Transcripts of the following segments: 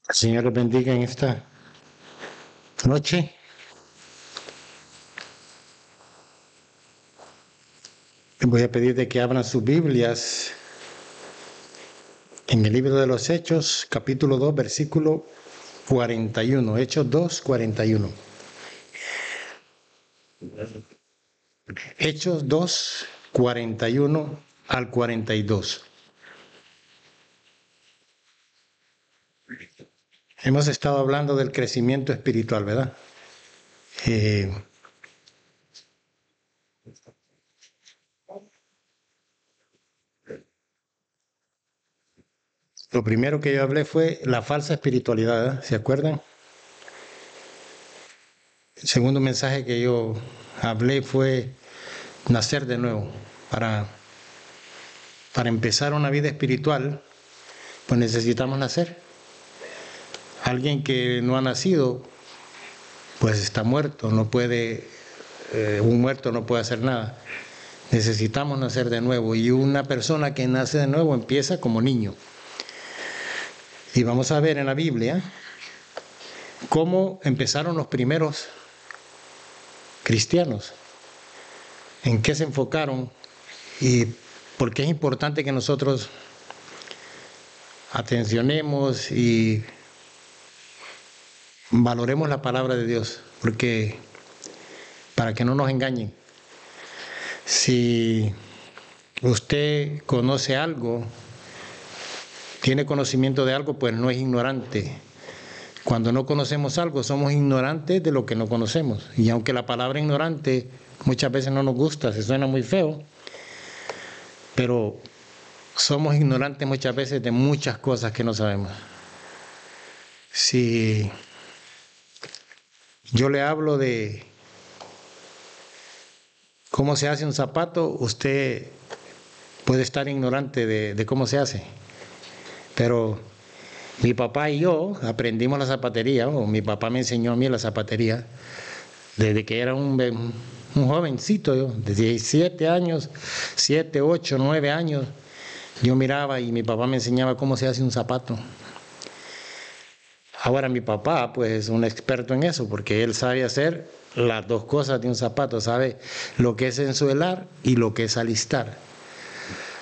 El Señor los bendiga en esta noche. Les voy a pedir de que abran sus Biblias en el libro de los Hechos, capítulo 2, versículo 41. Hechos 2, 41. Hechos 2, 41 al 42. Hemos estado hablando del crecimiento espiritual, ¿verdad? Lo primero que yo hablé fue la falsa espiritualidad, ¿verdad? ¿Se acuerdan? El segundo mensaje que yo hablé fue nacer de nuevo. Para empezar una vida espiritual, pues necesitamos nacer. Alguien que no ha nacido, pues está muerto, no puede, un muerto no puede hacer nada. Necesitamos nacer de nuevo, y una persona que nace de nuevo empieza como niño. Y vamos a ver en la Biblia cómo empezaron los primeros cristianos, en qué se enfocaron y por qué es importante que nosotros atencionemos y valoremos la palabra de Dios, porque para que no nos engañen. Si usted conoce algo, tiene conocimiento de algo, pues no es ignorante. Cuando no conocemos algo, somos ignorantes de lo que no conocemos. Y aunque la palabra ignorante muchas veces no nos gusta, se suena muy feo, pero somos ignorantes muchas veces de muchas cosas que no sabemos. Si yo le hablo de cómo se hace un zapato, usted puede estar ignorante de cómo se hace. Pero mi papá y yo aprendimos la zapatería, o mi papá me enseñó a mí la zapatería, desde que era un jovencito, yo, de 17 años, 7, 8, 9 años, yo miraba y mi papá me enseñaba cómo se hace un zapato. Ahora mi papá, pues, es un experto en eso, porque él sabe hacer las dos cosas de un zapato, sabe lo que es ensuelar y lo que es alistar.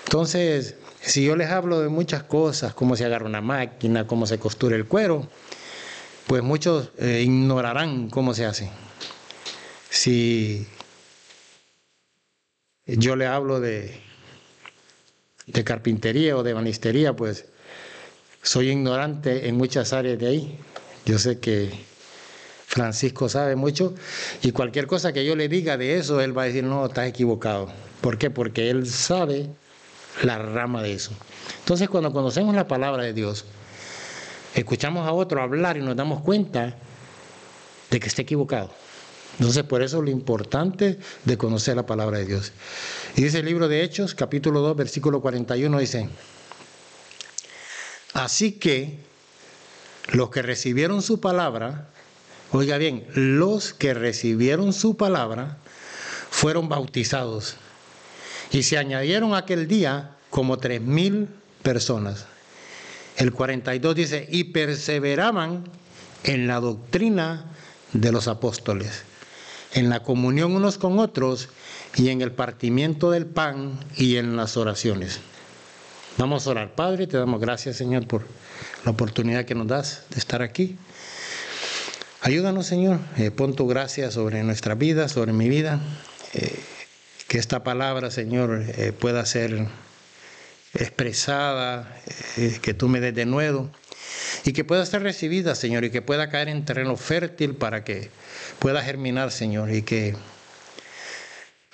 Entonces, si yo les hablo de muchas cosas, cómo se agarra una máquina, cómo se costura el cuero, pues muchos ignorarán cómo se hace. Si yo le hablo de carpintería o de ebanistería, pues soy ignorante en muchas áreas de ahí. Yo sé que Francisco sabe mucho, y cualquier cosa que yo le diga de eso, él va a decir, no, estás equivocado. ¿Por qué? Porque él sabe la rama de eso. Entonces, cuando conocemos la palabra de Dios, escuchamos a otro hablar y nos damos cuenta de que está equivocado. Entonces, por eso lo importante de conocer la palabra de Dios. Y dice el libro de Hechos, capítulo 2, versículo 41, dice: así que los que recibieron su palabra, oiga bien, los que recibieron su palabra fueron bautizados, y se añadieron aquel día como 3,000 personas. El 42 dice, y perseveraban en la doctrina de los apóstoles, en la comunión unos con otros, y en el partimiento del pan y en las oraciones. Vamos a orar. Padre, te damos gracias, Señor, por la oportunidad que nos das de estar aquí. Ayúdanos, Señor, pon tu gracia sobre nuestra vida, sobre mi vida, que esta palabra, Señor, pueda ser expresada, que tú me des de nuevo, y que pueda ser recibida, Señor, y que pueda caer en terreno fértil para que pueda germinar, Señor, y que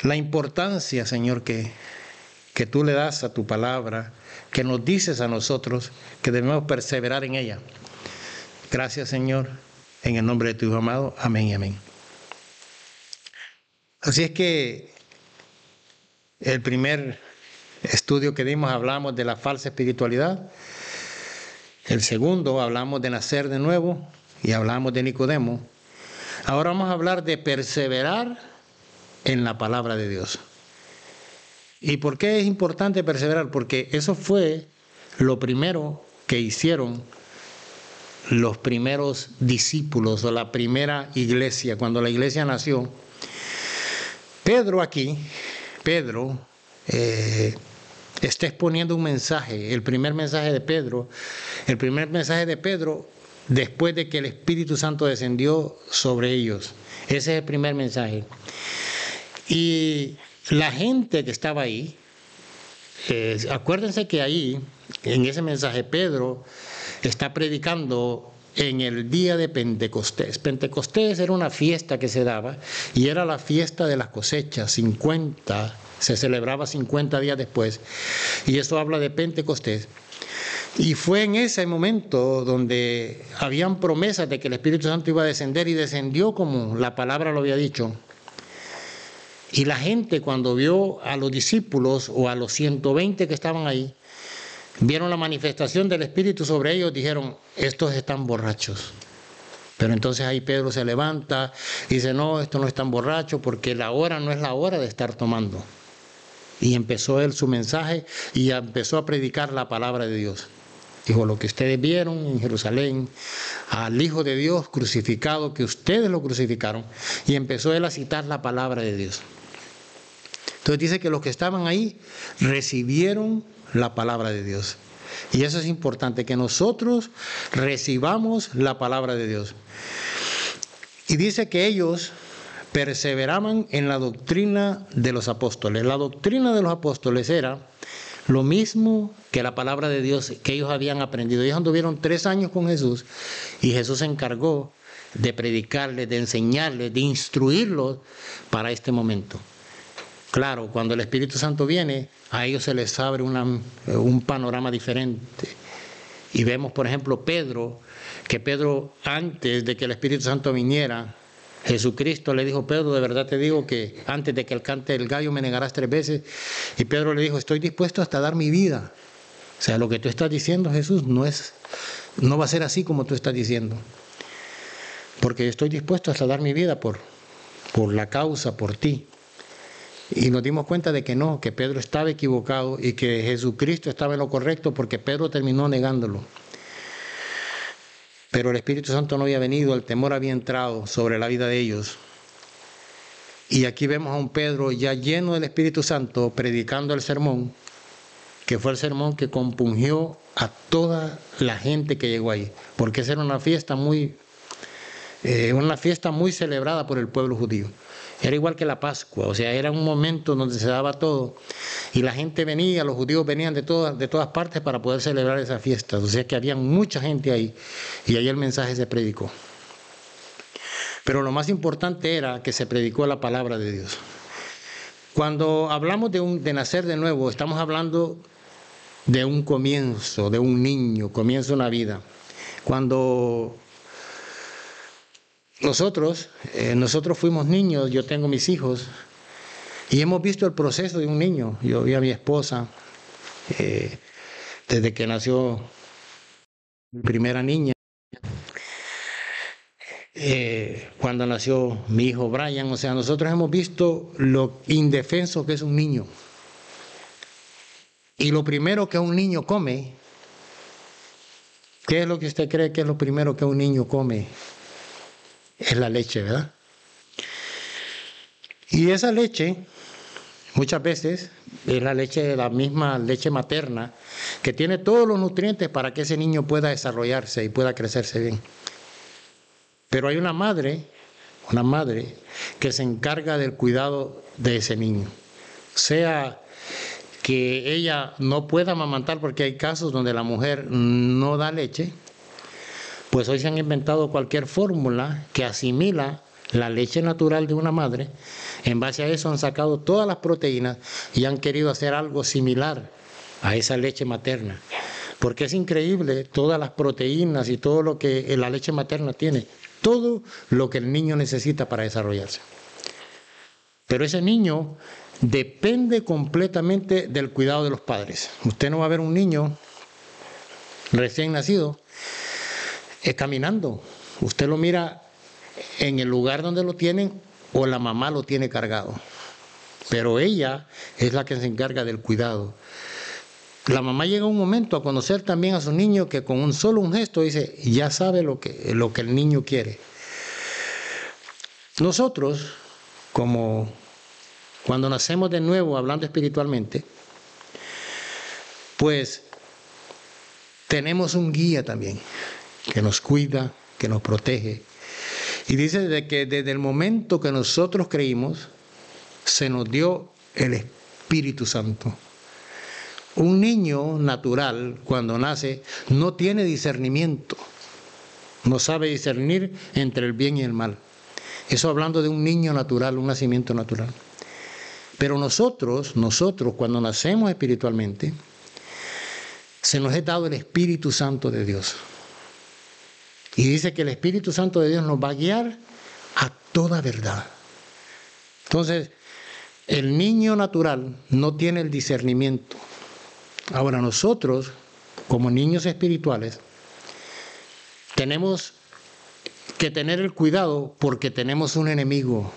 la importancia, Señor, que tú le das a tu palabra, que nos dices a nosotros, que debemos perseverar en ella. Gracias, Señor, en el nombre de tu Hijo amado. Amén y amén. Así es que el primer estudio que dimos hablamos de la falsa espiritualidad. El segundo hablamos de nacer de nuevo y hablamos de Nicodemo. Ahora vamos a hablar de perseverar en la palabra de Dios. ¿Y por qué es importante perseverar? Porque eso fue lo primero que hicieron los primeros discípulos o la primera iglesia, cuando la iglesia nació, Pedro está exponiendo un mensaje, el primer mensaje de Pedro después de que el Espíritu Santo descendió sobre ellos. Ese es el primer mensaje. Y la gente que estaba ahí, acuérdense que ahí, en ese mensaje, Pedro está predicando en el día de Pentecostés. Pentecostés era una fiesta que se daba y era la fiesta de las cosechas, se celebraba 50 días después, y eso habla de Pentecostés. Y fue en ese momento donde habían promesas de que el Espíritu Santo iba a descender, y descendió como la palabra lo había dicho. Y la gente, cuando vio a los discípulos o a los 120 que estaban ahí, vieron la manifestación del Espíritu sobre ellos, dijeron: estos están borrachos. Pero entonces ahí Pedro se levanta y dice: no, esto no están borrachos, porque la hora no es la hora de estar tomando. Y empezó él su mensaje y empezó a predicar la palabra de Dios. Dijo: lo que ustedes vieron en Jerusalén, al Hijo de Dios crucificado, que ustedes lo crucificaron. Y empezó él a citar la palabra de Dios. Entonces dice que los que estaban ahí recibieron la palabra de Dios. Y eso es importante, que nosotros recibamos la palabra de Dios. Y dice que ellos perseveraban en la doctrina de los apóstoles. La doctrina de los apóstoles era lo mismo que la palabra de Dios que ellos habían aprendido. Ellos anduvieron 3 años con Jesús, y Jesús se encargó de predicarles, de enseñarles, de instruirlos para este momento. Claro, cuando el Espíritu Santo viene, a ellos se les abre un panorama diferente. Y vemos, por ejemplo, que Pedro, antes de que el Espíritu Santo viniera, Jesucristo le dijo: Pedro, de verdad te digo que antes de que cante el gallo me negarás 3 veces. Y Pedro le dijo: estoy dispuesto hasta dar mi vida. O sea, lo que tú estás diciendo, Jesús, no va a ser así como tú estás diciendo. Porque estoy dispuesto hasta dar mi vida por la causa, por ti. Y nos dimos cuenta de que no, que Pedro estaba equivocado y que Jesucristo estaba en lo correcto, porque Pedro terminó negándolo. Pero el Espíritu Santo no había venido, el temor había entrado sobre la vida de ellos. Y aquí vemos a un Pedro ya lleno del Espíritu Santo predicando el sermón, que fue el sermón que compungió a toda la gente que llegó ahí, porque esa era una fiesta muy celebrada por el pueblo judío. Era igual que la Pascua, o sea, era un momento donde se daba todo, y la gente venía, los judíos venían de todas partes para poder celebrar esa fiesta. O sea que había mucha gente ahí, y ahí el mensaje se predicó. Pero lo más importante era que se predicó la palabra de Dios. Cuando hablamos de nacer de nuevo, estamos hablando de un comienzo, de un niño, comienza una vida. Cuando nosotros fuimos niños, yo tengo mis hijos, y hemos visto el proceso de un niño. Yo vi a mi esposa desde que nació mi primera niña, cuando nació mi hijo Brian. O sea, nosotros hemos visto lo indefenso que es un niño. Y lo primero que un niño come, ¿qué es lo que usted cree que es lo primero que un niño come? Es la leche, ¿verdad? Y esa leche, muchas veces, es la misma leche materna, que tiene todos los nutrientes para que ese niño pueda desarrollarse y pueda crecerse bien. Pero hay una madre que se encarga del cuidado de ese niño. Sea que ella no pueda amamantar, porque hay casos donde la mujer no da leche, pues hoy se han inventado cualquier fórmula que asimila la leche natural de una madre. En base a eso han sacado todas las proteínas y han querido hacer algo similar a esa leche materna. Porque es increíble todas las proteínas y todo lo que la leche materna tiene, todo lo que el niño necesita para desarrollarse. Pero ese niño depende completamente del cuidado de los padres. Usted no va a ver un niño recién nacido caminando. Usted lo mira en el lugar donde lo tienen, o la mamá lo tiene cargado. Pero ella es la que se encarga del cuidado. La mamá llega un momento a conocer también a su niño que con un solo gesto dice, ya sabe lo que el niño quiere. Nosotros, como cuando nacemos de nuevo, hablando espiritualmente, pues tenemos un guía también, que nos cuida, que nos protege. Y dice de que desde el momento que nosotros creímos, se nos dio el Espíritu Santo. Un niño natural, cuando nace, no tiene discernimiento. No sabe discernir entre el bien y el mal. Eso hablando de un niño natural, un nacimiento natural. Pero nosotros, cuando nacemos espiritualmente, se nos ha dado el Espíritu Santo de Dios. Y dice que el Espíritu Santo de Dios nos va a guiar a toda verdad. Entonces, el niño natural no tiene el discernimiento. Ahora nosotros, como niños espirituales, tenemos que tener el cuidado porque tenemos un enemigo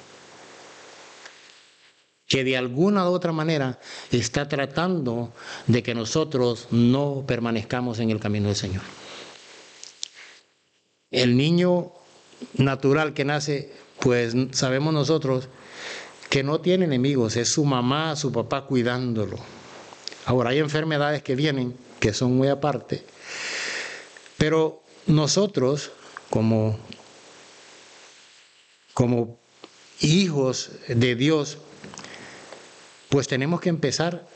que de alguna u otra manera está tratando de que nosotros no permanezcamos en el camino del Señor. El niño natural que nace, pues sabemos nosotros que no tiene enemigos, es su mamá, su papá cuidándolo. Ahora hay enfermedades que vienen, que son muy aparte, pero nosotros como hijos de Dios, pues tenemos que empezar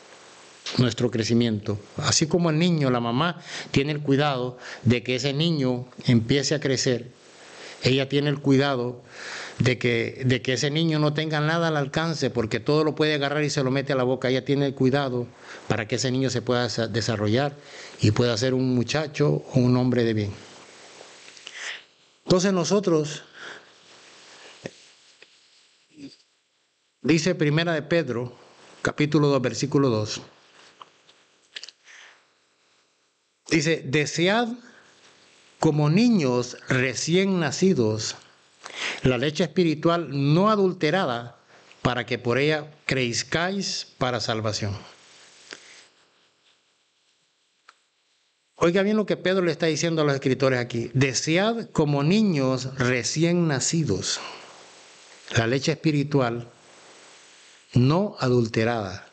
nuestro crecimiento. Así como el niño, la mamá tiene el cuidado de que ese niño empiece a crecer, ella tiene el cuidado de que ese niño no tenga nada al alcance, porque todo lo puede agarrar y se lo mete a la boca. Ella tiene el cuidado para que ese niño se pueda desarrollar y pueda ser un muchacho o un hombre de bien. Entonces nosotros, dice Primera de Pedro, capítulo 2, versículo 2, dice, desead como niños recién nacidos la leche espiritual no adulterada, para que por ella crezcáis para salvación. Oiga bien lo que Pedro le está diciendo a los escritores aquí. Desead como niños recién nacidos la leche espiritual no adulterada,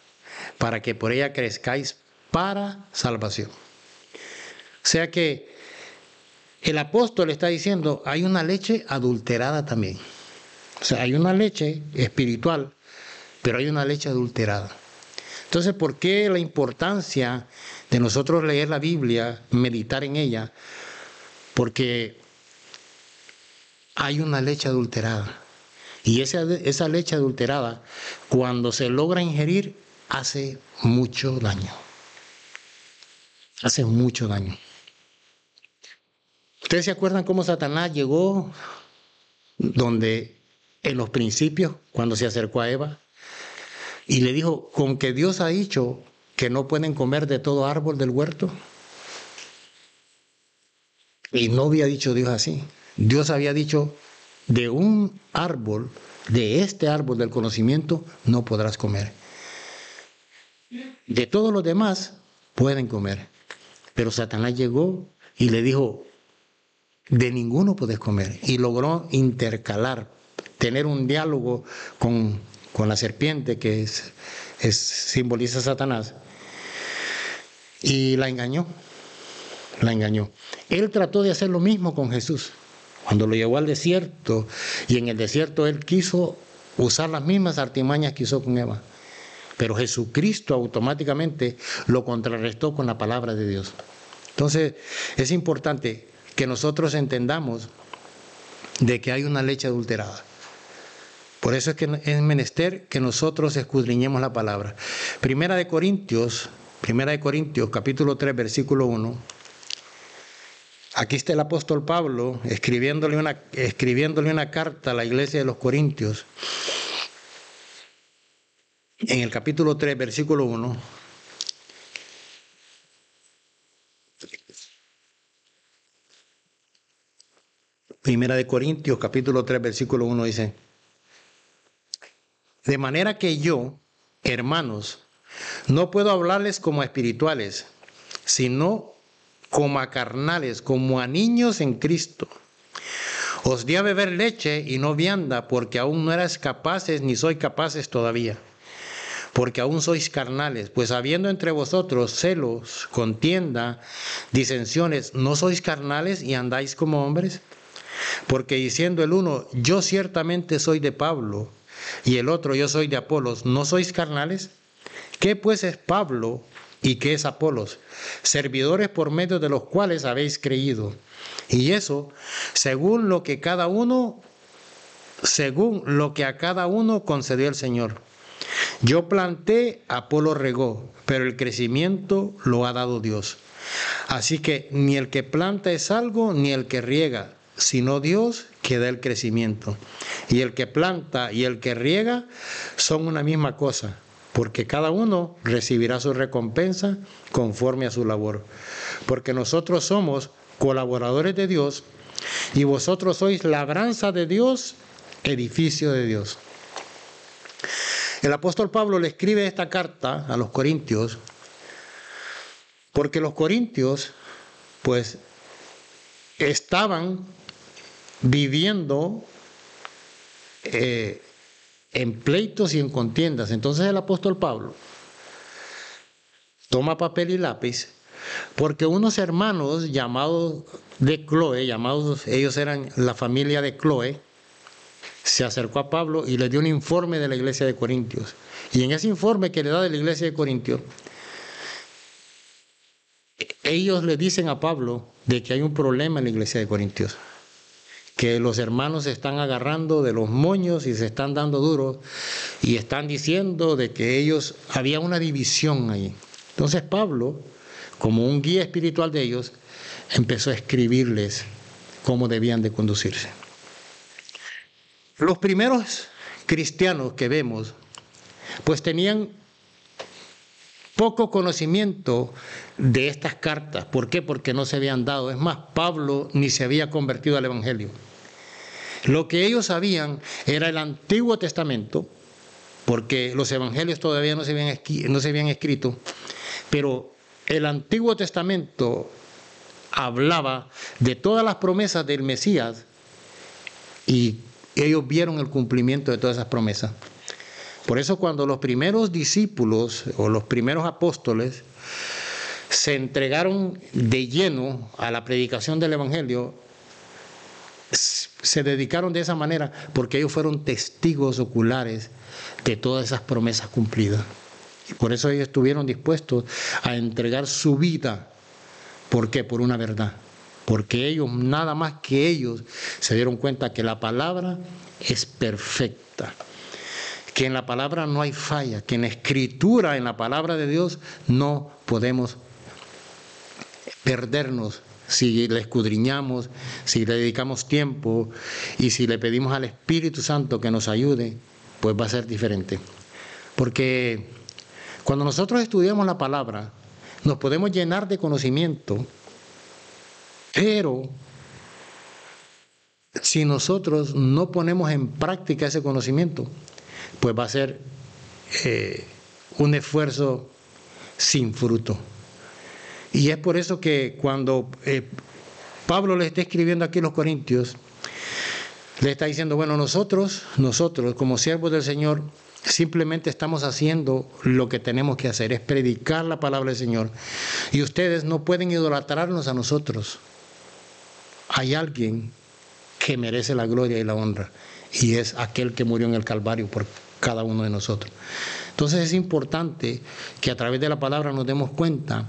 para que por ella crezcáis para salvación. O sea que el apóstol está diciendo, hay una leche adulterada también. O sea, hay una leche espiritual, pero hay una leche adulterada. Entonces, ¿por qué la importancia de nosotros leer la Biblia, meditar en ella? Porque hay una leche adulterada. Y esa leche adulterada, cuando se logra ingerir, hace mucho daño. Hace mucho daño. ¿Ustedes se acuerdan cómo Satanás llegó donde en los principios, cuando se acercó a Eva, y le dijo, con que Dios ha dicho que no pueden comer de todo árbol del huerto? Y no había dicho Dios así. Dios había dicho, de un árbol, de este árbol del conocimiento, no podrás comer. De todos los demás pueden comer. Pero Satanás llegó y le dijo, de ninguno puedes comer. Y logró intercalar, tener un diálogo con la serpiente que simboliza a Satanás, y la engañó. Él trató de hacer lo mismo con Jesús. Cuando lo llevó al desierto, y en el desierto él quiso usar las mismas artimañas que usó con Eva. Pero Jesucristo automáticamente lo contrarrestó con la palabra de Dios. Entonces, es importante que nosotros entendamos de que hay una leche adulterada. Por eso es que es menester que nosotros escudriñemos la palabra. Primera de Corintios, capítulo 3, versículo 1. Aquí está el apóstol Pablo escribiéndole una carta a la iglesia de los Corintios. En el capítulo 3, versículo 1. Primera de Corintios, capítulo 3, versículo 1 dice, de manera que yo, hermanos, No puedo hablarles como a espirituales, sino como a carnales, como a niños en Cristo. Os di a beber leche y no vianda, porque aún no erais capaces, ni sois capaces todavía. Porque aún sois carnales, pues habiendo entre vosotros celos, contienda, disensiones, ¿no sois carnales y andáis como hombres? Porque diciendo el uno, yo ciertamente soy de Pablo, y el otro, yo soy de Apolos, ¿no sois carnales? ¿Qué pues es Pablo y qué es Apolos? Servidores por medio de los cuales habéis creído. Y eso, según lo que a cada uno concedió el Señor. Yo planté, Apolo regó, pero el crecimiento lo ha dado Dios. Así que ni el que planta es algo, ni el que riega, sino Dios que da el crecimiento. Y el que planta y el que riega son una misma cosa, porque cada uno recibirá su recompensa conforme a su labor. Porque nosotros somos colaboradores de Dios y vosotros sois labranza de Dios, edificio de Dios. El apóstol Pablo le escribe esta carta a los corintios porque los corintios pues estaban viviendo en pleitos y en contiendas. Entonces el apóstol Pablo toma papel y lápiz porque unos hermanos llamados de Cloé, ellos eran la familia de Cloé, se acercó a Pablo y le dio un informe de la iglesia de Corintios. Y en ese informe que le da de la iglesia de Corintios, ellos le dicen a Pablo de que hay un problema en la iglesia de Corintios, que los hermanos se están agarrando de los moños y se están dando duro y están diciendo de que había una división ahí. Entonces Pablo, como un guía espiritual de ellos, empezó a escribirles cómo debían de conducirse. Los primeros cristianos que vemos, pues tenían poco conocimiento de estas cartas. ¿Por qué? Porque no se habían dado. Es más, Pablo ni se había convertido al Evangelio. Lo que ellos sabían era el Antiguo Testamento, porque los Evangelios todavía no se habían escrito, pero el Antiguo Testamento hablaba de todas las promesas del Mesías y ellos vieron el cumplimiento de todas esas promesas. Por eso cuando los primeros discípulos o los primeros apóstoles se entregaron de lleno a la predicación del Evangelio, se dedicaron de esa manera porque ellos fueron testigos oculares de todas esas promesas cumplidas. Y por eso ellos estuvieron dispuestos a entregar su vida. ¿Por qué? Por una verdad. Porque ellos, nada más que ellos, se dieron cuenta que la palabra es perfecta, que en la palabra no hay falla, que en la escritura, en la palabra de Dios, no podemos perdernos si la escudriñamos, si le dedicamos tiempo y si le pedimos al Espíritu Santo que nos ayude, pues va a ser diferente. Porque cuando nosotros estudiamos la palabra, nos podemos llenar de conocimiento, pero si nosotros no ponemos en práctica ese conocimiento, pues va a ser un esfuerzo sin fruto. Y es por eso que cuando Pablo le está escribiendo aquí a los Corintios, le está diciendo, bueno, nosotros como siervos del Señor, simplemente estamos haciendo lo que tenemos que hacer, es predicar la palabra del Señor. Y ustedes no pueden idolatrarnos a nosotros. Hay alguien que merece la gloria y la honra, y es aquel que murió en el Calvario por cada uno de nosotros. Entonces es importante que a través de la palabra nos demos cuenta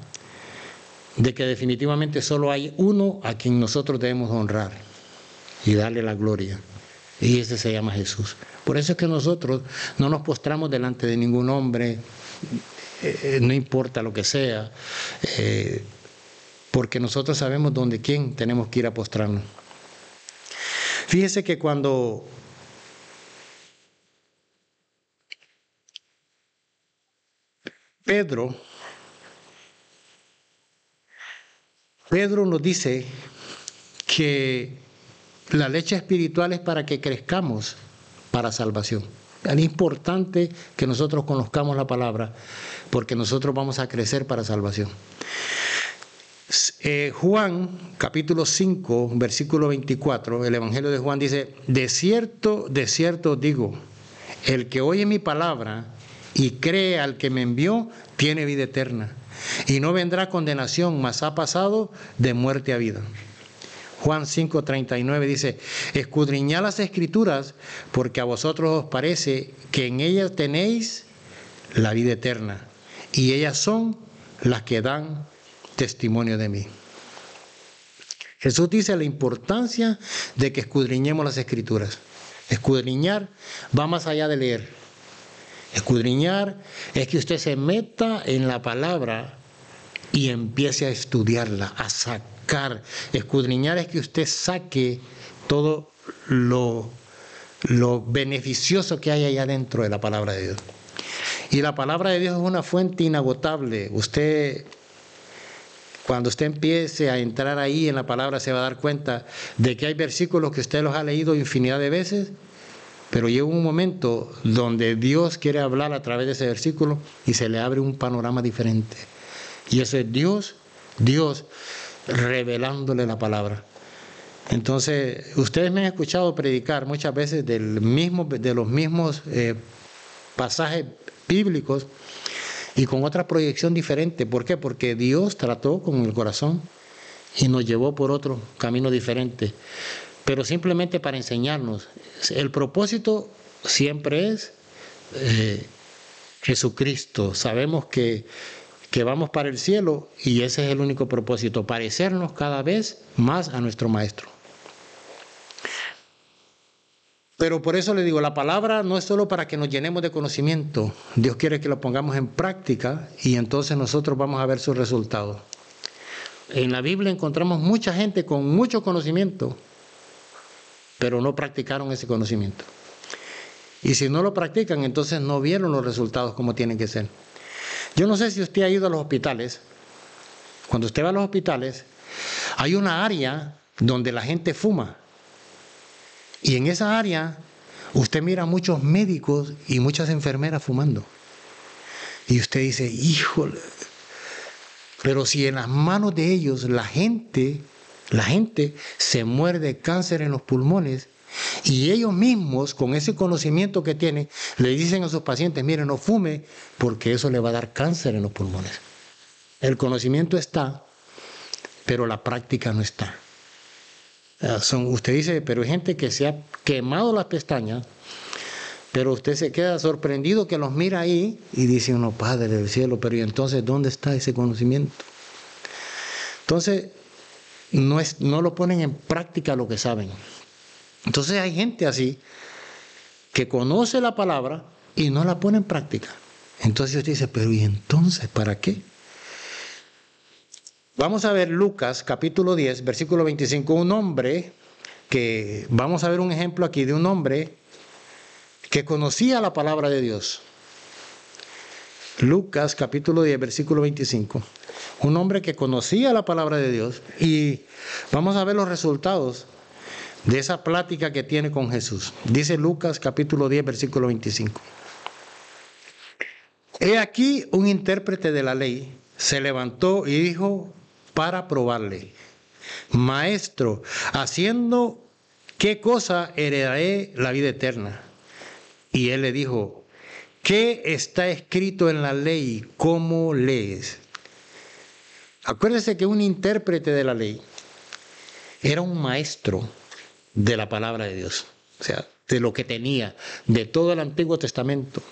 de que definitivamente solo hay uno a quien nosotros debemos honrar y darle la gloria, y ese se llama Jesús. Por eso es que nosotros no nos postramos delante de ningún hombre, no importa lo que sea, porque nosotros sabemos quién tenemos que ir a postrarnos. Fíjese que cuando Pedro nos dice que la leche espiritual es para que crezcamos para salvación. Es importante que nosotros conozcamos la palabra, porque nosotros vamos a crecer para salvación. Juan, capítulo 5, versículo 24, el Evangelio de Juan dice: de cierto os digo, el que oye mi palabra y cree al que me envió, tiene vida eterna, y no vendrá condenación, mas ha pasado de muerte a vida. Juan 5:39 dice: escudriñad las Escrituras, porque a vosotros os parece que en ellas tenéis la vida eterna, y ellas son las que dan testimonio de mí. Jesús dice la importancia de que escudriñemos las Escrituras. Escudriñar va más allá de leer. Escudriñar es que usted se meta en la palabra y empiece a estudiarla, a sacar. Escudriñar es que usted saque todo lo beneficioso que hay allá dentro de la palabra de Dios. Y la palabra de Dios es una fuente inagotable. Cuando usted empiece a entrar ahí en la palabra, se va a dar cuenta de que hay versículos que usted los ha leído infinidad de veces, pero llega un momento donde Dios quiere hablar a través de ese versículo y se le abre un panorama diferente. Y eso es Dios revelándole la palabra. Entonces, ustedes me han escuchado predicar muchas veces de los mismos pasajes bíblicos, y con otra proyección diferente. ¿Por qué? Porque Dios trató con el corazón y nos llevó por otro camino diferente, pero simplemente para enseñarnos. El propósito siempre es Jesucristo. Sabemos que vamos para el cielo, y ese es el único propósito: parecernos cada vez más a nuestro Maestro. Pero por eso le digo, la palabra no es solo para que nos llenemos de conocimiento. Dios quiere que lo pongamos en práctica, y entonces nosotros vamos a ver sus resultados. En la Biblia encontramos mucha gente con mucho conocimiento, pero no practicaron ese conocimiento. Y si no lo practican, entonces no vieron los resultados como tienen que ser. Yo no sé si usted ha ido a los hospitales. Cuando usted va a los hospitales, hay una área donde la gente fuma. Y en esa área usted mira a muchos médicos y muchas enfermeras fumando. Y usted dice, híjole, pero si en las manos de ellos la gente se muere de cáncer en los pulmones, y ellos mismos, con ese conocimiento que tienen, le dicen a sus pacientes: mire, no fume, porque eso le va a dar cáncer en los pulmones. El conocimiento está, pero la práctica no está. Usted dice, pero hay gente que se ha quemado las pestañas, pero usted se queda sorprendido que los mira ahí y dice uno: Padre del cielo, pero ¿y entonces dónde está ese conocimiento? Entonces, no lo ponen en práctica lo que saben. Entonces hay gente así que conoce la palabra y no la pone en práctica. Entonces usted dice, pero ¿y entonces para qué? Vamos a ver Lucas capítulo 10, versículo 25, vamos a ver un ejemplo aquí de un hombre que conocía la palabra de Dios. Lucas capítulo 10, versículo 25, un hombre que conocía la palabra de Dios, y vamos a ver los resultados de esa plática que tiene con Jesús. Dice Lucas capítulo 10, versículo 25. He aquí un intérprete de la ley se levantó y dijo para probarle: Maestro, ¿haciendo qué cosa heredaré la vida eterna? Y él le dijo: ¿qué está escrito en la ley? ¿Cómo lees? Acuérdese que un intérprete de la ley era un maestro de la palabra de Dios, o sea, de lo que tenía, de todo el Antiguo Testamento.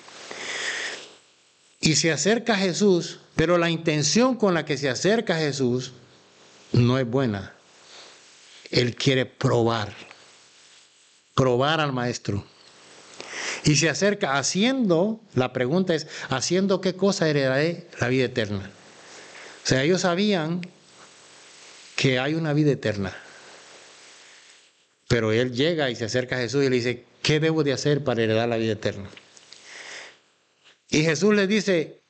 Y se acerca a Jesús, pero la intención con la que se acerca a Jesús no es buena. Él quiere probar al maestro. Y se acerca la pregunta es, ¿haciendo qué cosa heredaré la vida eterna? O sea, ellos sabían que hay una vida eterna. Pero él llega y se acerca a Jesús y le dice, ¿qué debo de hacer para heredar la vida eterna? Y Jesús le dice,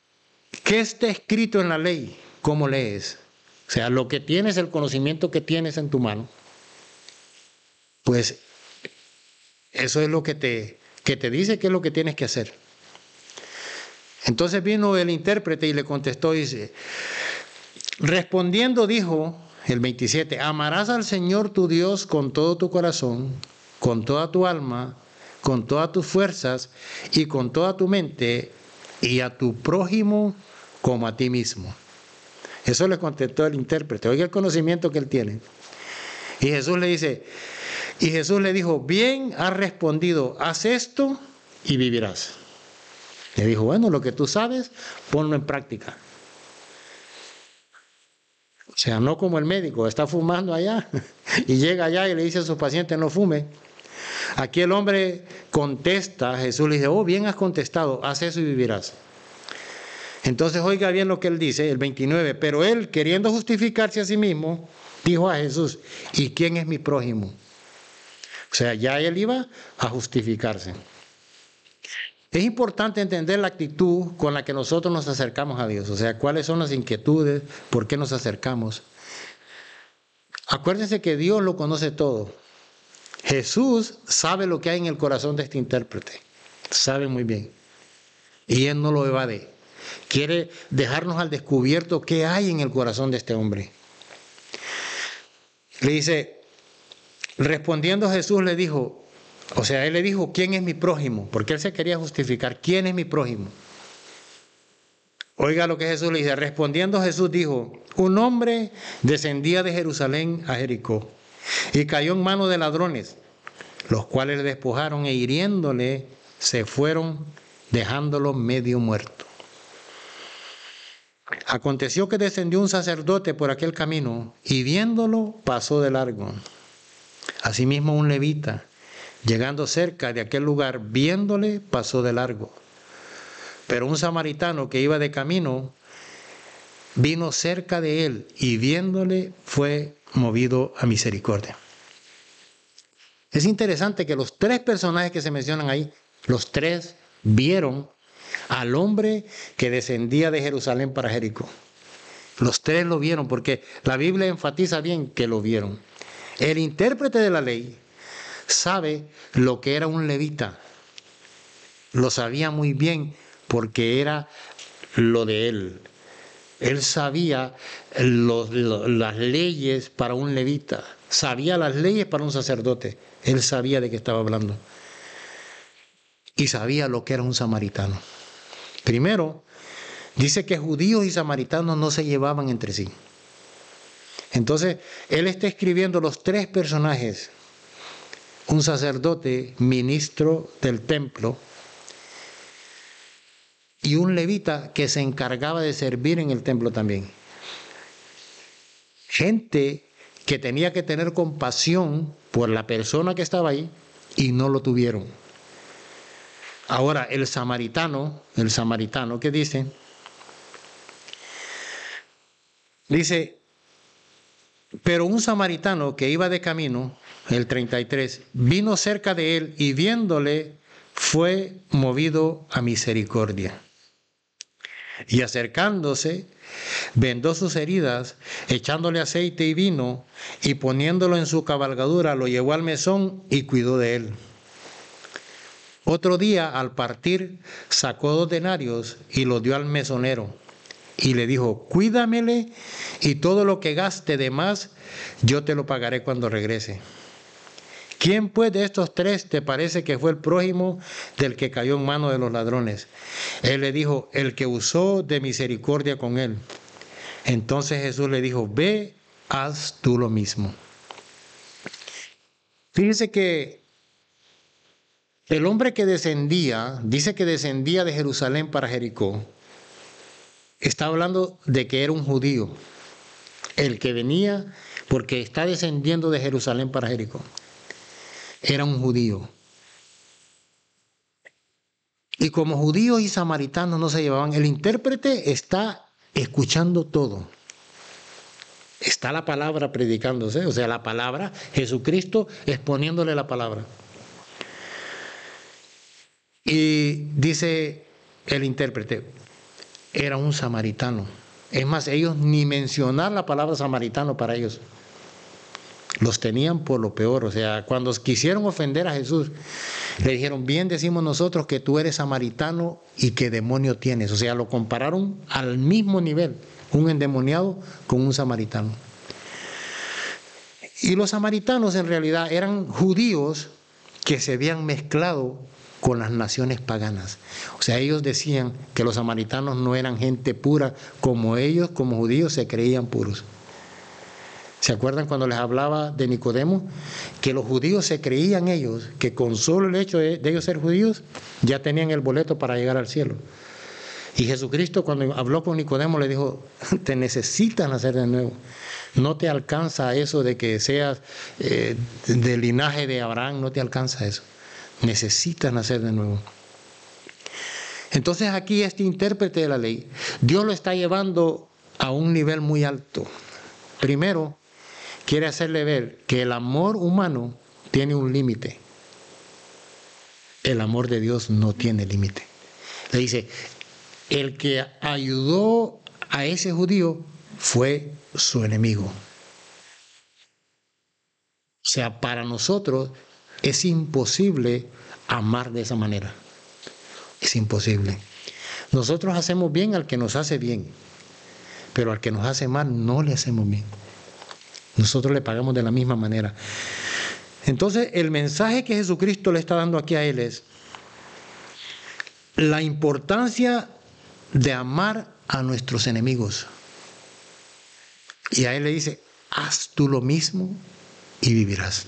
¿qué está escrito en la ley? ¿Cómo lees? O sea, lo que tienes, el conocimiento que tienes en tu mano, pues eso es lo que te que te dice qué es lo que tienes que hacer. Entonces vino el intérprete y le contestó, dice, respondiendo dijo el 27, amarás al Señor tu Dios con todo tu corazón, con toda tu alma, con todas tus fuerzas y con toda tu mente, y a tu prójimo como a ti mismo. Eso le contestó el intérprete. Oiga el conocimiento que él tiene. Y Jesús le dice, y Jesús le dijo, bien has respondido, haz esto y vivirás. Le dijo, bueno, lo que tú sabes, ponlo en práctica. O sea, no como el médico, está fumando allá y llega allá y le dice a sus pacientes, no fume. Aquí el hombre contesta, Jesús le dice, oh, bien has contestado, haz eso y vivirás. Entonces oiga bien lo que él dice, el 29, pero él, queriendo justificarse a sí mismo, dijo a Jesús, ¿y quién es mi prójimo? O sea, ya él iba a justificarse. Es importante entender la actitud con la que nosotros nos acercamos a Dios, o sea, cuáles son las inquietudes, por qué nos acercamos. Acuérdense que Dios lo conoce todo. Jesús sabe lo que hay en el corazón de este intérprete, sabe muy bien, y él no lo evade. Quiere dejarnos al descubierto qué hay en el corazón de este hombre. Le dice, respondiendo Jesús le dijo, o sea, él le dijo, ¿quién es mi prójimo? Porque él se quería justificar, ¿quién es mi prójimo? Oiga lo que Jesús le dice, respondiendo Jesús dijo, un hombre descendía de Jerusalén a Jericó y cayó en manos de ladrones, los cuales le despojaron e hiriéndole se fueron dejándolo medio muerto. Aconteció que descendió un sacerdote por aquel camino y viéndolo pasó de largo. Asimismo un levita, llegando cerca de aquel lugar, viéndole pasó de largo. Pero un samaritano que iba de camino vino cerca de él y viéndole fue movido a misericordia. Es interesante que los tres personajes que se mencionan ahí, los tres vieron al hombre que descendía de Jerusalén para Jericó. Los tres lo vieron porque la Biblia enfatiza bien que lo vieron. El intérprete de la ley sabe lo que era un levita. Lo sabía muy bien porque era lo de él. Él sabía las leyes para un levita. Sabía las leyes para un sacerdote. Él sabía de qué estaba hablando. Y sabía lo que era un samaritano. Primero, dice que judíos y samaritanos no se llevaban entre sí. Entonces, él está escribiendo los tres personajes. Un sacerdote, ministro del templo, y un levita que se encargaba de servir en el templo también. Gente que tenía que tener compasión por la persona que estaba ahí y no lo tuvieron. Ahora, el samaritano, ¿qué dice? Dice, pero un samaritano que iba de camino, el 33, vino cerca de él y viéndole fue movido a misericordia. Y acercándose, vendó sus heridas, echándole aceite y vino, y poniéndolo en su cabalgadura, lo llevó al mesón y cuidó de él. Otro día, al partir, sacó 2 denarios y los dio al mesonero. Y le dijo, cuídamele, y todo lo que gaste de más, yo te lo pagaré cuando regrese. ¿Quién pues de estos tres te parece que fue el prójimo del que cayó en manos de los ladrones? Él le dijo, el que usó de misericordia con él. Entonces Jesús le dijo, ve, haz tú lo mismo. Fíjense que el hombre que descendía, dice que descendía de Jerusalén para Jericó, está hablando de que era un judío, el que venía porque está descendiendo de Jerusalén para Jericó. Era un judío. Y como judíos y samaritanos no se llevaban, el intérprete está escuchando todo. Está la palabra predicándose, o sea, la palabra, Jesucristo exponiéndole la palabra. Y dice el intérprete, era un samaritano. Es más, ellos ni mencionar la palabra samaritano para ellos. Los tenían por lo peor. O sea, cuando quisieron ofender a Jesús, le dijeron, bien decimos nosotros que tú eres samaritano y que demonio tienes. O sea, lo compararon al mismo nivel, un endemoniado con un samaritano. Y los samaritanos en realidad eran judíos que se habían mezclado con las naciones paganas. O sea, ellos decían que los samaritanos no eran gente pura como ellos, como judíos, se creían puros. ¿Se acuerdan cuando les hablaba de Nicodemo? Que los judíos se creían ellos, que con solo el hecho de ellos ser judíos, ya tenían el boleto para llegar al cielo. Y Jesucristo cuando habló con Nicodemo le dijo, te necesitas nacer de nuevo. No te alcanza eso de que seas del linaje de Abraham, no te alcanza eso. Necesitas nacer de nuevo. Entonces aquí este intérprete de la ley, Dios lo está llevando a un nivel muy alto. Primero, quiere hacerle ver que el amor humano tiene un límite. El amor de Dios no tiene límite. Le dice, el que ayudó a ese judío fue su enemigo. O sea, para nosotros es imposible amar de esa manera. Es imposible. Nosotros hacemos bien al que nos hace bien, pero al que nos hace mal no le hacemos bien. Nosotros le pagamos de la misma manera. Entonces, el mensaje que Jesucristo le está dando aquí a él es la importancia de amar a nuestros enemigos. Y a él le dice, haz tú lo mismo y vivirás.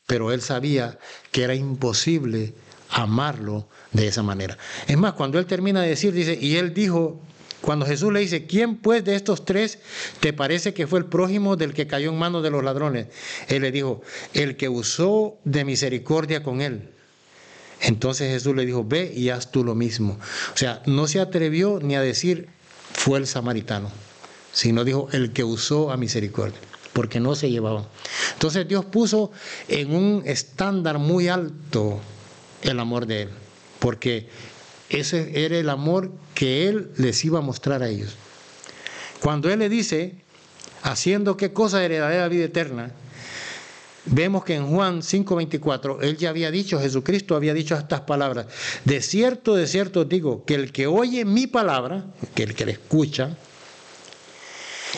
Pero él sabía que era imposible amarlo de esa manera. Es más, cuando él termina de decir, dice, y él dijo, cuando Jesús le dice, ¿quién pues de estos tres te parece que fue el prójimo del que cayó en manos de los ladrones? Él le dijo, el que usó de misericordia con él. Entonces Jesús le dijo, ve y haz tú lo mismo. O sea, no se atrevió ni a decir, fue el samaritano, sino dijo, el que usó a misericordia, porque no se llevaban. Entonces Dios puso en un estándar muy alto el amor de él, porque ese era el amor que él les iba a mostrar a ellos. Cuando él le dice, haciendo qué cosa heredaré la vida eterna, vemos que en Juan 5:24, él ya había dicho, Jesucristo había dicho estas palabras, de cierto os digo, que el que oye mi palabra, que el que la escucha,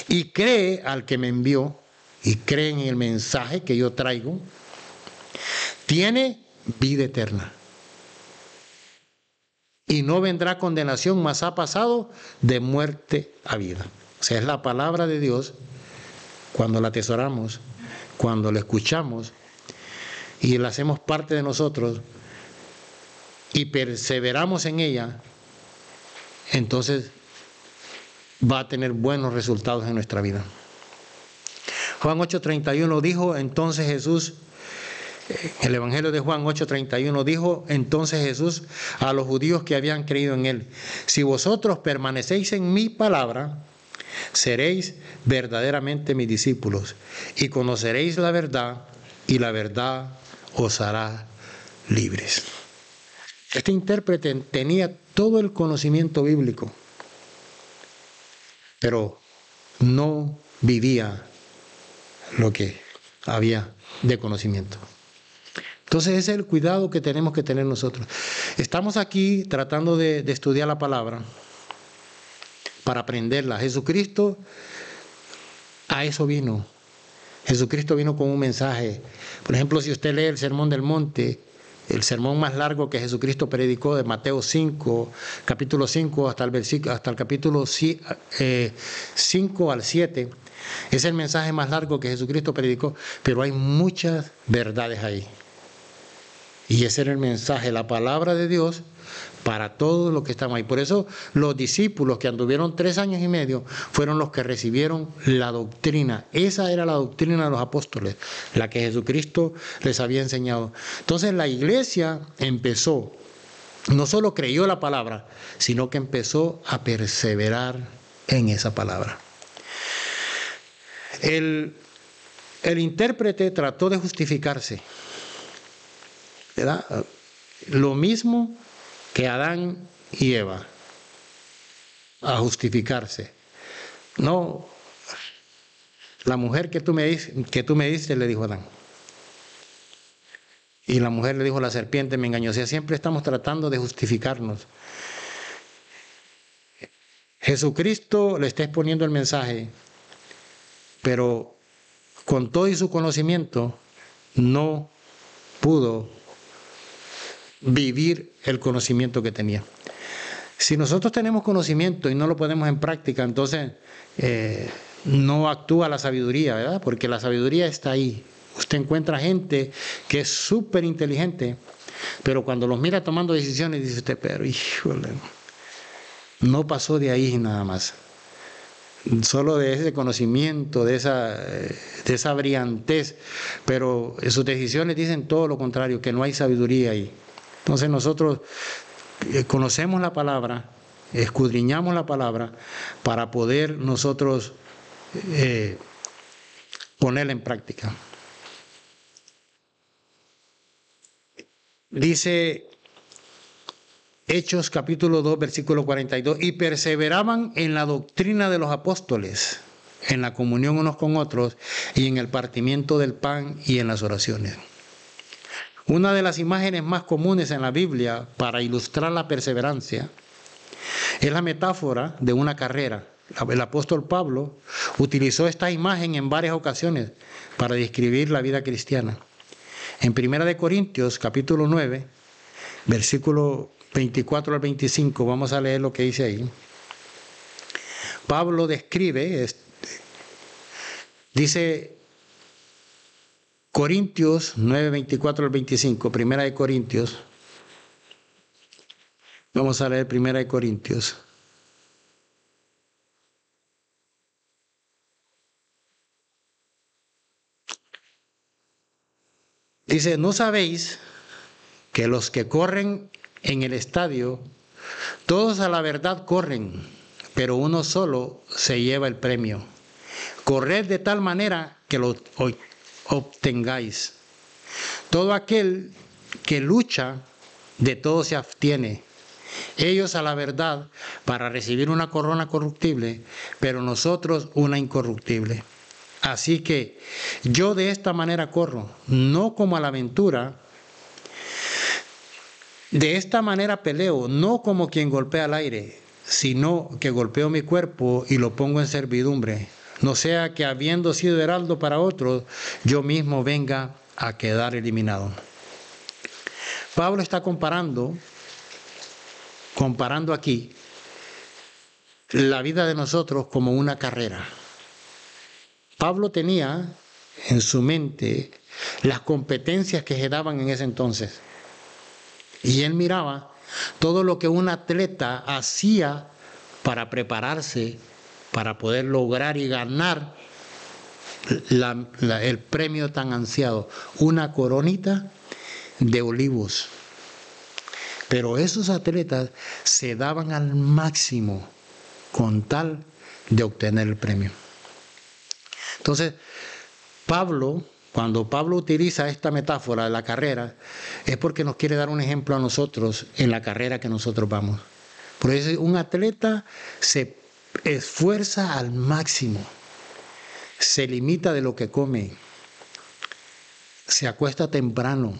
y cree al que me envió, y cree en el mensaje que yo traigo, tiene vida eterna. Y no vendrá condenación, mas ha pasado de muerte a vida. O sea, es la palabra de Dios, cuando la atesoramos, cuando la escuchamos y la hacemos parte de nosotros y perseveramos en ella, entonces va a tener buenos resultados en nuestra vida. Juan 8:31 dijo entonces Jesús, el Evangelio de Juan 8:31 dijo entonces Jesús a los judíos que habían creído en él, si vosotros permanecéis en mi palabra, seréis verdaderamente mis discípulos y conoceréis la verdad y la verdad os hará libres. Este intérprete tenía todo el conocimiento bíblico, pero no vivía lo que había de conocimiento. Entonces ese es el cuidado que tenemos que tener nosotros. Estamos aquí tratando de estudiar la palabra para aprenderla. Jesucristo a eso vino. Jesucristo vino con un mensaje. Por ejemplo, si usted lee el Sermón del Monte, el sermón más largo que Jesucristo predicó de Mateo 5, capítulo 5 hasta el capítulo 5 al 7, es el mensaje más largo que Jesucristo predicó, pero hay muchas verdades ahí. Y ese era el mensaje, la palabra de Dios para todos los que estamos ahí. Por eso los discípulos que anduvieron 3 años y medio fueron los que recibieron la doctrina. Esa era la doctrina de los apóstoles, la que Jesucristo les había enseñado. Entonces la iglesia empezó, no solo creyó la palabra, sino que empezó a perseverar en esa palabra. El intérprete trató de justificarse, ¿verdad? Lo mismo que Adán y Eva, a justificarse. No, la mujer que tú me diste, le dijo Adán. Y la mujer le dijo, la serpiente me engañó. O sea, siempre estamos tratando de justificarnos. Jesucristo le está exponiendo el mensaje, pero con todo y su conocimiento no pudo vivir el conocimiento que tenía. Si nosotros tenemos conocimiento y no lo ponemos en práctica, entonces no actúa la sabiduría, ¿verdad? Porque la sabiduría está ahí. Usted encuentra gente que es súper inteligente, pero cuando los mira tomando decisiones, dice usted, pero híjole, no pasó de ahí nada más. Solo de ese conocimiento, de esa brillantez, pero sus decisiones dicen todo lo contrario, que no hay sabiduría ahí. Entonces nosotros conocemos la palabra, escudriñamos la palabra para poder nosotros ponerla en práctica. Dice Hechos capítulo 2, versículo 42, y perseveraban en la doctrina de los apóstoles, en la comunión unos con otros, y en el partimiento del pan y en las oraciones. Una de las imágenes más comunes en la Biblia para ilustrar la perseverancia es la metáfora de una carrera. El apóstol Pablo utilizó esta imagen en varias ocasiones para describir la vida cristiana. En 1 Corintios capítulo 9, versículo 24 al 25, vamos a leer lo que dice ahí. Pablo describe, dice Corintios 9, 24 al 25, 1 Corintios. Vamos a leer 1 Corintios. Dice, ¿no sabéis que los que corren en el estadio, todos a la verdad corren, pero uno solo se lleva el premio? Corred de tal manera que lo obtengáis. Todo aquel que lucha, de todo se abstiene. Ellos a la verdad para recibir una corona corruptible, pero nosotros una incorruptible. Así que yo de esta manera corro, no como a la aventura. De esta manera peleo, no como quien golpea al aire, sino que golpeo mi cuerpo y lo pongo en servidumbre. No sea que habiendo sido heraldo para otros, yo mismo venga a quedar eliminado. Pablo está comparando aquí la vida de nosotros como una carrera. Pablo tenía en su mente las competencias que se daban en ese entonces. Y él miraba todo lo que un atleta hacía para prepararse, para poder lograr y ganar el premio tan ansiado, una coronita de olivos. Pero esos atletas se daban al máximo con tal de obtener el premio. Entonces, cuando Pablo utiliza esta metáfora de la carrera, es porque nos quiere dar un ejemplo a nosotros en la carrera que nosotros vamos. Por eso un atleta se esfuerza al máximo, se limita de lo que come, se acuesta temprano,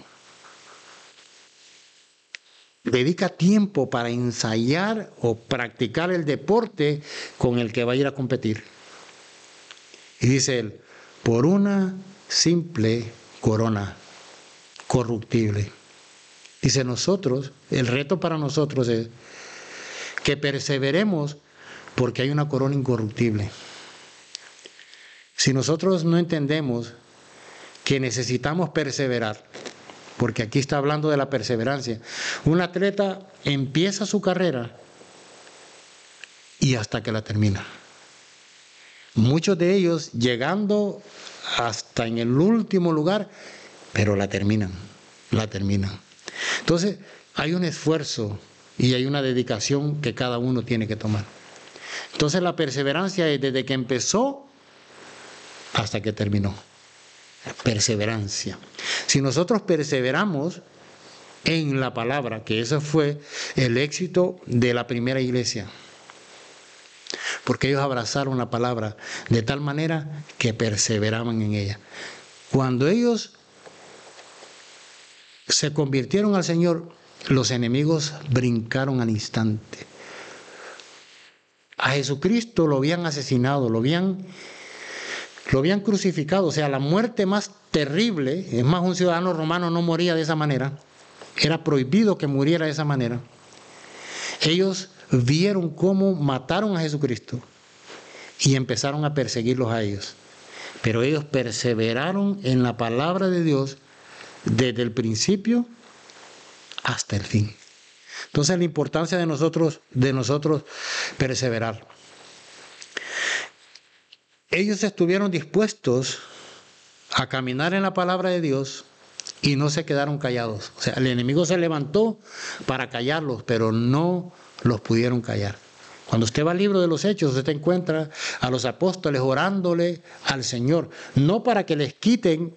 dedica tiempo para ensayar o practicar el deporte con el que va a ir a competir. Y dice él, por una simple corona corruptible. Dice nosotros, el reto para nosotros es que perseveremos porque hay una corona incorruptible. Si nosotros no entendemos que necesitamos perseverar, porque aquí está hablando de la perseverancia, un atleta empieza su carrera y hasta que la termina. Muchos de ellos llegando hasta en el último lugar, pero la terminan. Entonces, hay un esfuerzo y hay una dedicación que cada uno tiene que tomar. Entonces, la perseverancia es desde que empezó hasta que terminó. Perseverancia. Si nosotros perseveramos en la palabra, que ese fue el éxito de la primera iglesia. porque ellos abrazaron la palabra de tal manera que perseveraban en ella. Cuando ellos se convirtieron al Señor, los enemigos brincaron al instante. A Jesucristo lo habían asesinado, lo habían crucificado, o sea, la muerte más terrible. Es más, un ciudadano romano no moría de esa manera, era prohibido que muriera de esa manera. Ellos vieron cómo mataron a Jesucristo y empezaron a perseguirlos a ellos, pero ellos perseveraron en la palabra de Dios desde el principio hasta el fin. Entonces, la importancia de nosotros perseverar. Ellos estuvieron dispuestos a caminar en la palabra de Dios y no se quedaron callados. O sea, el enemigo se levantó para callarlos, pero no los pudieron callar. Cuando usted va al libro de los Hechos, usted encuentra a los apóstoles orándole al Señor, no para que les quiten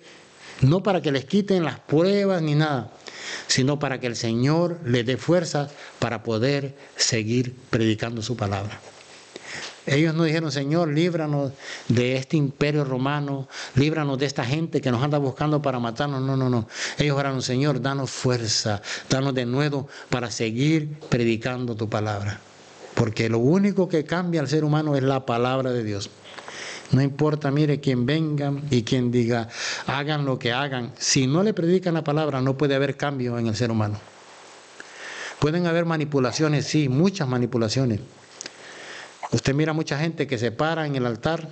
las pruebas ni nada, sino para que el Señor les dé fuerza para poder seguir predicando su palabra. Ellos no dijeron: Señor, líbranos de este imperio romano, líbranos de esta gente que nos anda buscando para matarnos. No. Ellos oraron: Señor, danos fuerza, danos de nuevo para seguir predicando tu palabra. Porque lo único que cambia al ser humano es la palabra de Dios. No importa, mire, quién venga y quien diga, hagan lo que hagan. Si no le predican la palabra, no puede haber cambio en el ser humano. Pueden haber manipulaciones, sí, muchas manipulaciones. Usted mira mucha gente que se para en el altar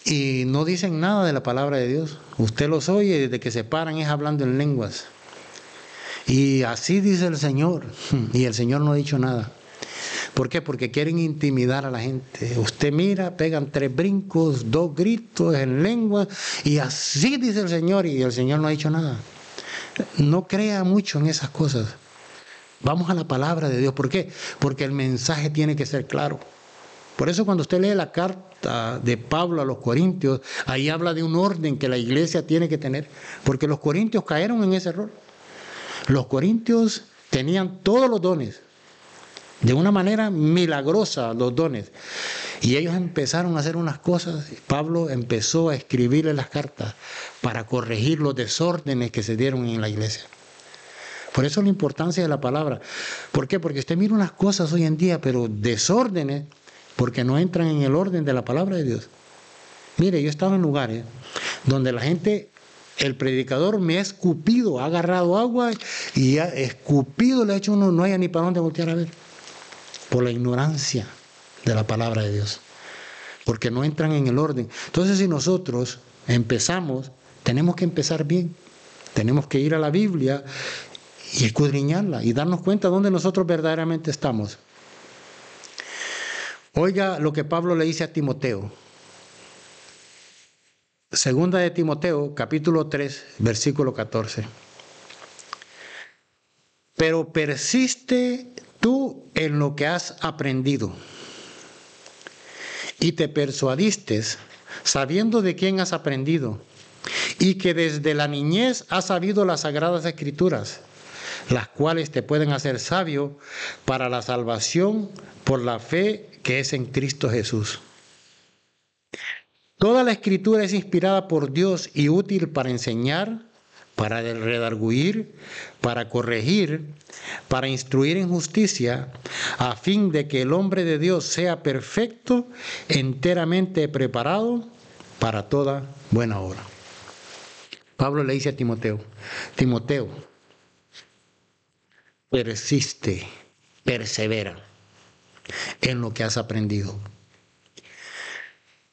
y no dicen nada de la palabra de Dios. Usted los oye y desde que se paran es hablando en lenguas. Y así dice el Señor. Y el Señor no ha dicho nada. ¿Por qué? Porque quieren intimidar a la gente. Usted mira, pegan 3 brincos, 2 gritos en lengua, y así dice el Señor, y el Señor no ha dicho nada. No crea mucho en esas cosas. Vamos a la palabra de Dios. ¿Por qué? Porque el mensaje tiene que ser claro. Por eso cuando usted lee la carta de Pablo a los Corintios, ahí habla de un orden que la iglesia tiene que tener, porque los corintios cayeron en ese error. Los corintios tenían todos los dones, de una manera milagrosa los dones, y ellos empezaron a hacer unas cosas. Pablo empezó a escribirle las cartas para corregir los desórdenes que se dieron en la iglesia. Por eso la importancia de la palabra. ¿Por qué? Porque usted mira unas cosas hoy en día, pero desórdenes, porque no entran en el orden de la palabra de Dios. Mire, yo he estado en lugares donde la gente, el predicador me ha escupido, ha agarrado agua y ha escupido, le ha hecho uno, no haya ni para dónde voltear a ver, por la ignorancia de la palabra de Dios, porque no entran en el orden. Entonces, si nosotros empezamos, tenemos que empezar bien, tenemos que ir a la Biblia y escudriñarla y darnos cuenta dónde nosotros verdaderamente estamos. Oiga lo que Pablo le dice a Timoteo. Segunda de Timoteo, capítulo 3, versículo 14. Pero persiste tú en lo que has aprendido y te persuadiste, sabiendo de quién has aprendido, y que desde la niñez has sabido las sagradas escrituras, las cuales te pueden hacer sabio para la salvación por la fe que es en Cristo Jesús. Toda la escritura es inspirada por Dios y útil para enseñar, para redarguir, para corregir, para instruir en justicia, a fin de que el hombre de Dios sea perfecto, enteramente preparado para toda buena obra. Pablo le dice a Timoteo: Timoteo, persiste, persevera en lo que has aprendido,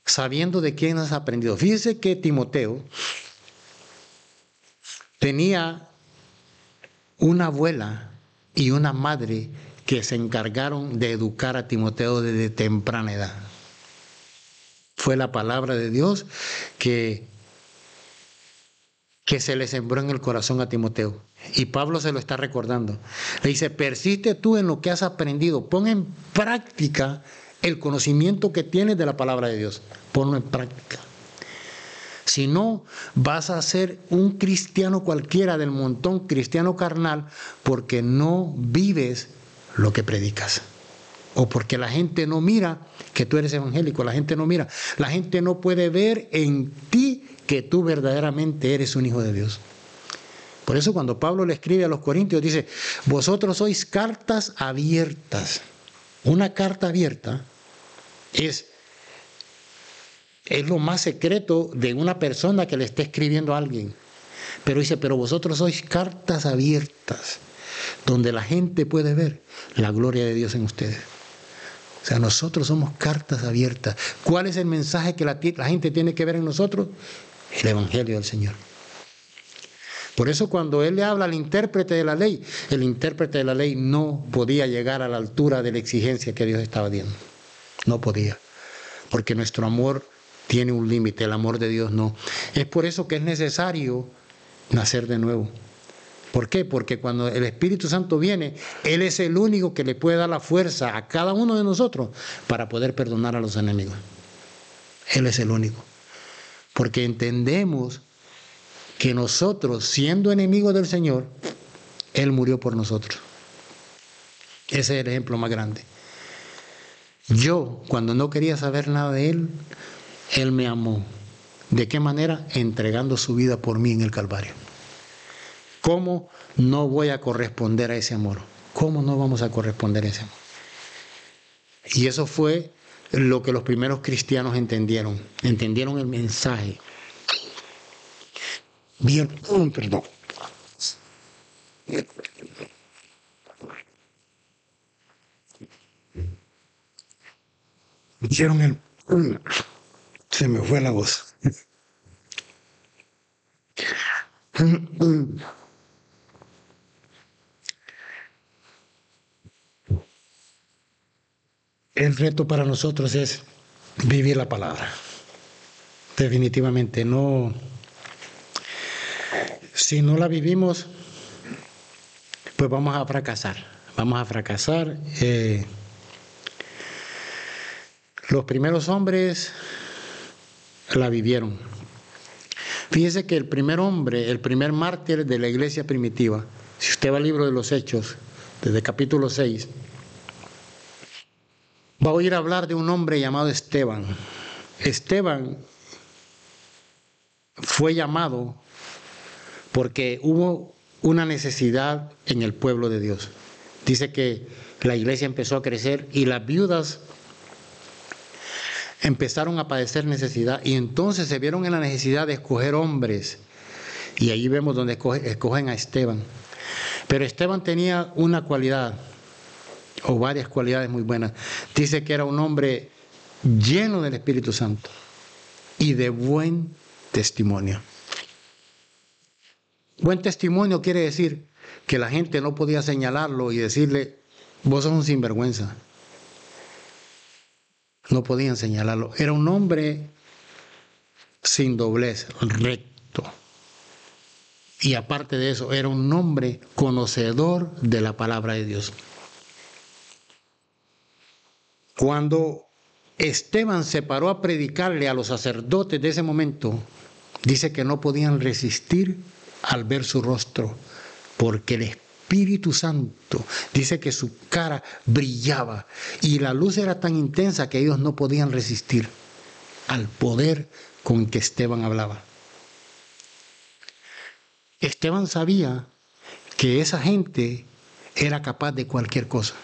sabiendo de quién has aprendido. Fíjese que Timoteo tenía una abuela y una madre que se encargaron de educar a Timoteo desde temprana edad. Fue la palabra de Dios que se le sembró en el corazón a Timoteo. Y Pablo se lo está recordando. Le dice: persiste tú en lo que has aprendido. Pon en práctica el conocimiento que tienes de la palabra de Dios. Ponlo en práctica. Si no, vas a ser un cristiano cualquiera del montón, cristiano carnal, porque no vives lo que predicas. o porque la gente no mira que tú eres evangélico, la gente no mira, la gente no puede ver en ti que tú verdaderamente eres un hijo de Dios. Por eso cuando Pablo le escribe a los Corintios dice, vosotros sois cartas abiertas. Una carta abierta es lo más secreto de una persona que le está escribiendo a alguien. Pero dice, pero vosotros sois cartas abiertas, donde la gente puede ver la gloria de Dios en ustedes. O sea, nosotros somos cartas abiertas. ¿Cuál es el mensaje que la gente tiene que ver en nosotros? El Evangelio del Señor. Por eso cuando él le habla al intérprete de la ley, el intérprete de la ley no podía llegar a la altura de la exigencia que Dios estaba dando. No podía. Porque nuestro amor tiene un límite, el amor de Dios no. Es por eso que es necesario nacer de nuevo. ¿Por qué? Porque cuando el Espíritu Santo viene, Él es el único que le puede dar la fuerza a cada uno de nosotros para poder perdonar a los enemigos. Él es el único. Porque entendemos que nosotros, siendo enemigos del Señor, Él murió por nosotros. Ese es el ejemplo más grande. Yo, cuando no quería saber nada de Él, Él me amó. ¿De qué manera? Entregando su vida por mí en el Calvario. ¿Cómo no voy a corresponder a ese amor? ¿Cómo no vamos a corresponder a ese amor? Y eso fue lo que los primeros cristianos entendieron. Entendieron el mensaje. Bien, perdón. Hicieron el... Se me fue la voz. El reto para nosotros es vivir la palabra. Definitivamente no. Si no la vivimos, pues vamos a fracasar. Vamos a fracasar. Los primeros hombres la vivieron. Fíjese que el primer hombre, el primer mártir de la iglesia primitiva, si usted va al libro de los Hechos, desde capítulo 6, va a oír hablar de un hombre llamado Esteban. Esteban fue llamado porque hubo una necesidad en el pueblo de Dios. Dice que la iglesia empezó a crecer y las viudas empezaron a padecer necesidad y entonces se vieron en la necesidad de escoger hombres. Y ahí vemos donde escogen a Esteban. Pero Esteban tenía una cualidad, o varias cualidades muy buenas. Dice que era un hombre lleno del Espíritu Santo y de buen testimonio. Buen testimonio quiere decir que la gente no podía señalarlo y decirle, vos sos un sinvergüenza. No podían señalarlo. Era un hombre sin doblez, recto. Y aparte de eso, era un hombre conocedor de la palabra de Dios. Cuando Esteban se paró a predicarle a los sacerdotes de ese momento, dice que no podían resistir al ver su rostro, porque el Espíritu Santo, dice que su cara brillaba y la luz era tan intensa que ellos no podían resistir al poder con que Esteban hablaba. Esteban sabía que esa gente era capaz de cualquier cosa.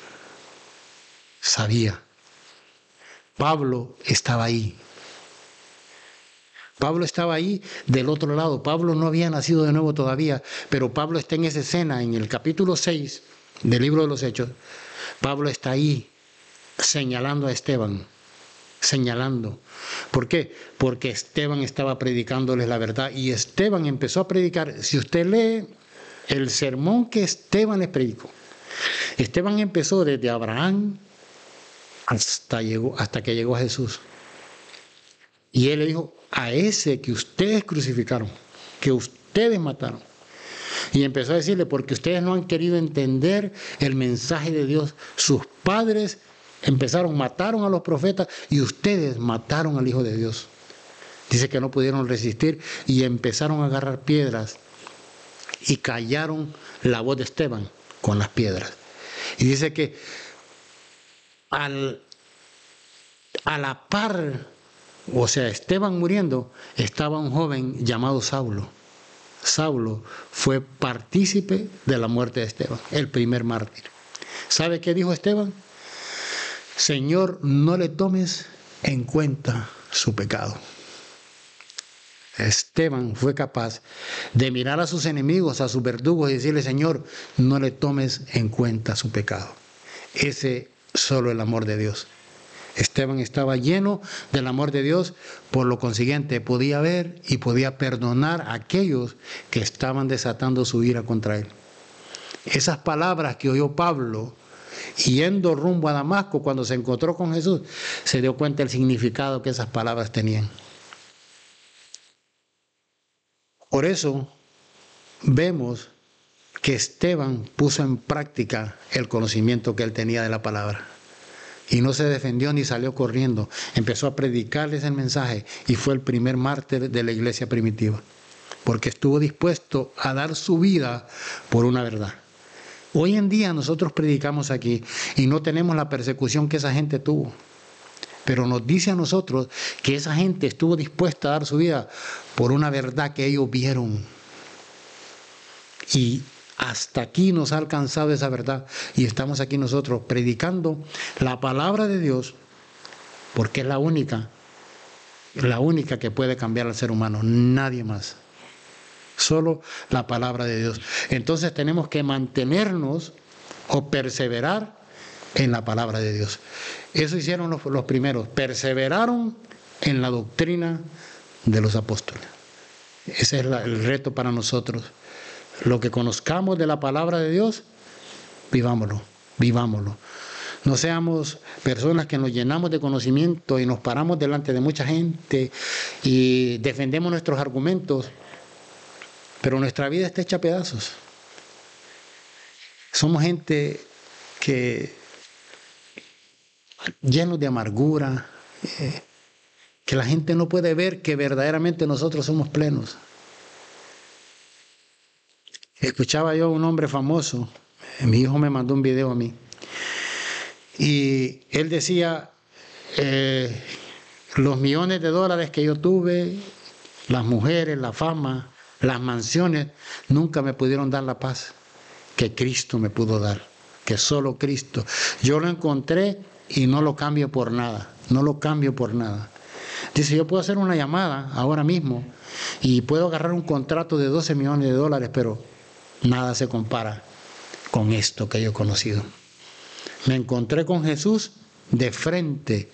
Sabía. Pablo estaba ahí. Pablo estaba ahí del otro lado. Pablo no había nacido de nuevo todavía, pero Pablo está en esa escena, en el capítulo 6 del libro de los Hechos. Pablo está ahí señalando a Esteban, señalando. ¿Por qué? Porque Esteban estaba predicándoles la verdad y Esteban empezó a predicar. Si usted lee el sermón que Esteban les predicó, Esteban empezó desde Abraham hasta que llegó a Jesús. Y él le dijo, a ese que ustedes crucificaron, que ustedes mataron. Y empezó a decirle, porque ustedes no han querido entender el mensaje de Dios. Sus padres mataron a los profetas y ustedes mataron al Hijo de Dios. Dice que no pudieron resistir y empezaron a agarrar piedras y callaron la voz de Esteban con las piedras. Y dice que A la par, o sea, Esteban muriendo, estaba un joven llamado Saulo. Saulo fue partícipe de la muerte de Esteban, el primer mártir. ¿Sabe qué dijo Esteban? Señor, no le tomes en cuenta su pecado. Esteban fue capaz de mirar a sus enemigos, a sus verdugos y decirle, Señor, no le tomes en cuenta su pecado. Ese solo el amor de Dios. Esteban estaba lleno del amor de Dios, por lo consiguiente podía ver y podía perdonar a aquellos que estaban desatando su ira contra él. Esas palabras que oyó Pablo yendo rumbo a Damasco cuando se encontró con Jesús, se dio cuenta del significado que esas palabras tenían. Por eso vemos que Esteban puso en práctica el conocimiento que él tenía de la palabra. Y no se defendió ni salió corriendo. Empezó a predicarles el mensaje y fue el primer mártir de la iglesia primitiva. Porque estuvo dispuesto a dar su vida por una verdad. Hoy en día nosotros predicamos aquí y no tenemos la persecución que esa gente tuvo. Pero nos dice a nosotros que esa gente estuvo dispuesta a dar su vida por una verdad que ellos vieron. Y hasta aquí nos ha alcanzado esa verdad y estamos aquí nosotros predicando la palabra de Dios porque es la única que puede cambiar al ser humano, nadie más. Solo la palabra de Dios. Entonces tenemos que mantenernos o perseverar en la palabra de Dios. Eso hicieron los primeros, perseveraron en la doctrina de los apóstoles. Ese es el reto para nosotros. Lo que conozcamos de la palabra de Dios, vivámoslo. No seamos personas que nos llenamos de conocimiento y nos paramos delante de mucha gente y defendemos nuestros argumentos, pero nuestra vida está hecha a pedazos. Somos gente que llenos de amargura, que la gente no puede ver que verdaderamente nosotros somos plenos. Escuchaba yo a un hombre famoso, mi hijo me mandó un video a mí, y él decía, los millones de dólares que yo tuve, las mujeres, la fama, las mansiones, nunca me pudieron dar la paz que Cristo me pudo dar, que solo Cristo. Yo lo encontré y no lo cambio por nada, Dice, yo puedo hacer una llamada ahora mismo y puedo agarrar un contrato de 12 millones de dólares, pero nada se compara con esto que yo he conocido. Me encontré con Jesús de frente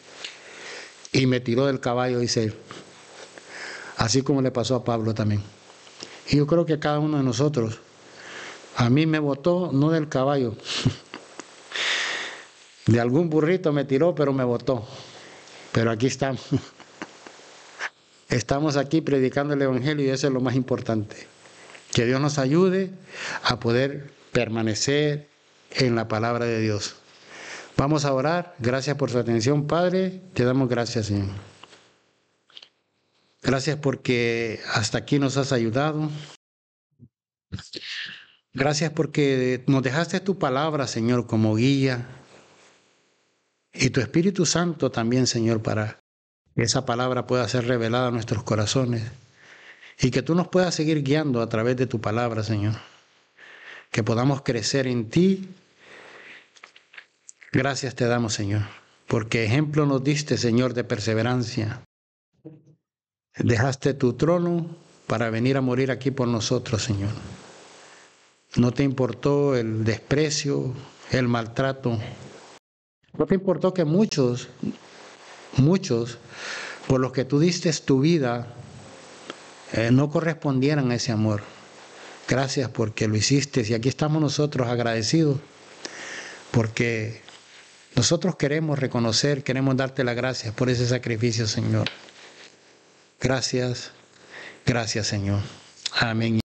y me tiró del caballo, dice él. Así como le pasó a Pablo también. Y yo creo que cada uno de nosotros, a mí me botó, no del caballo, de algún burrito me tiró, pero me botó. Pero aquí estamos. Estamos aquí predicando el Evangelio y eso es lo más importante. Que Dios nos ayude a poder permanecer en la palabra de Dios. Vamos a orar. Gracias por su atención, Padre. Te damos gracias, Señor. Gracias porque hasta aquí nos has ayudado. Gracias porque nos dejaste tu palabra, Señor, como guía. Y tu Espíritu Santo también, Señor, para que esa palabra pueda ser revelada a nuestros corazones. Y que tú nos puedas seguir guiando a través de tu palabra, Señor. Que podamos crecer en ti. Gracias te damos, Señor. Porque ejemplo nos diste, Señor, de perseverancia. Dejaste tu trono para venir a morir aquí por nosotros, Señor. No te importó el desprecio, el maltrato. No te importó que muchos, por los que tú diste tu vida, no correspondieran a ese amor. Gracias porque lo hiciste y aquí estamos nosotros agradecidos porque nosotros queremos reconocer, queremos darte las gracias por ese sacrificio, Señor. Gracias, Señor. Amén.